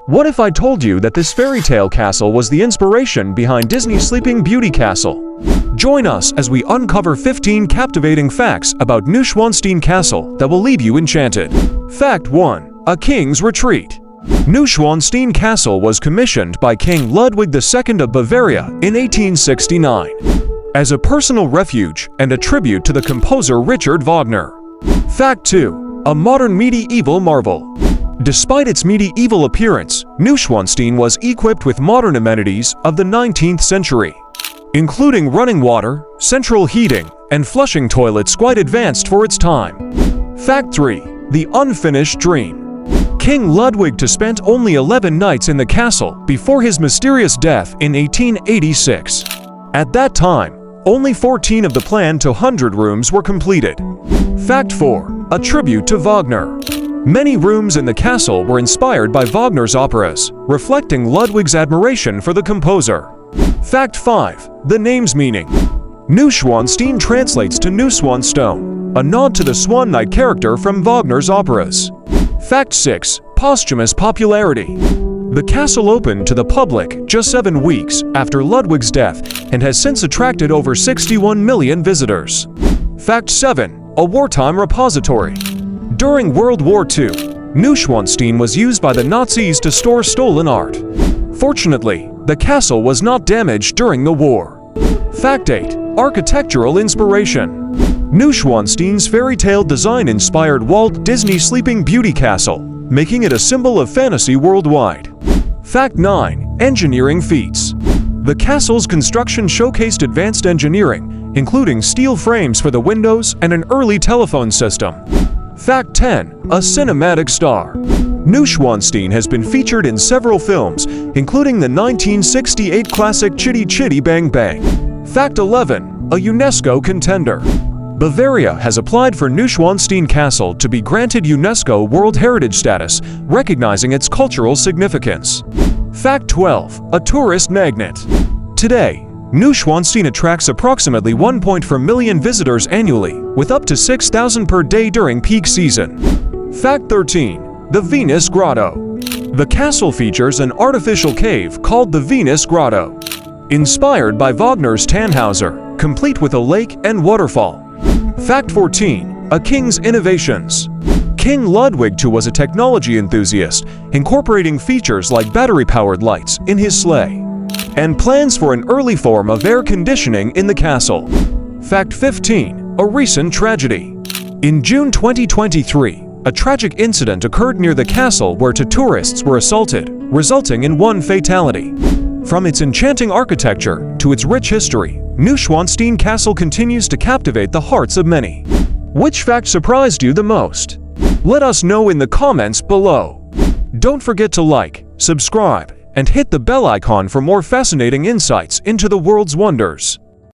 What if I told you that this fairy tale castle was the inspiration behind Disney's Sleeping Beauty Castle? Join us as we uncover 15 captivating facts about Neuschwanstein Castle that will leave you enchanted. Fact 1. A King's Retreat. Neuschwanstein Castle was commissioned by King Ludwig II of Bavaria in 1869 as a personal refuge and a tribute to the composer Richard Wagner. Fact 2. A modern medieval marvel. Despite its medieval appearance, Neuschwanstein was equipped with modern amenities of the 19th century, including running water, central heating, and flushing toilets quite advanced for its time. Fact 3. The Unfinished Dream. King Ludwig II spent only 11 nights in the castle before his mysterious death in 1886. At that time, only 14 of the planned 200 rooms were completed. Fact 4. A tribute to Wagner. Many rooms in the castle were inspired by Wagner's operas, reflecting Ludwig's admiration for the composer. Fact 5. The name's meaning. Neuschwanstein translates to New Swan Stone, a nod to the Swan Knight character from Wagner's operas. Fact 6. Posthumous popularity. The castle opened to the public just 7 weeks after Ludwig's death and has since attracted over 61 million visitors. Fact 7. A wartime repository. During World War II, Neuschwanstein was used by the Nazis to store stolen art. Fortunately, the castle was not damaged during the war. Fact 8. Architectural inspiration. Neuschwanstein's fairy tale design inspired Walt Disney's Sleeping Beauty Castle, making it a symbol of fantasy worldwide. Fact 9. Engineering feats. The castle's construction showcased advanced engineering, including steel frames for the windows and an early telephone system. Fact 10. A cinematic star. Neuschwanstein has been featured in several films, including the 1968 classic Chitty Chitty Bang Bang. Fact 11. A UNESCO contender. Bavaria has applied for Neuschwanstein Castle to be granted UNESCO World Heritage status, recognizing its cultural significance. Fact 12. A tourist magnet. Today, Neuschwanstein attracts approximately 1.4 million visitors annually, with up to 6,000 per day during peak season. Fact 13. The Venus Grotto. The castle features an artificial cave called the Venus Grotto, inspired by Wagner's Tannhauser, complete with a lake and waterfall. Fact 14. A King's Innovations. King Ludwig II was a technology enthusiast, incorporating features like battery-powered lights in his sleigh, and plans for an early form of air conditioning in the castle. Fact 15. A recent tragedy. In June 2023, a tragic incident occurred near the castle where 2 tourists were assaulted, resulting in 1 fatality. From its enchanting architecture to its rich history, Neuschwanstein Castle continues to captivate the hearts of many. Which fact surprised you the most? Let us know in the comments below. Don't forget to like, subscribe, and hit the bell icon for more fascinating insights into the world's wonders.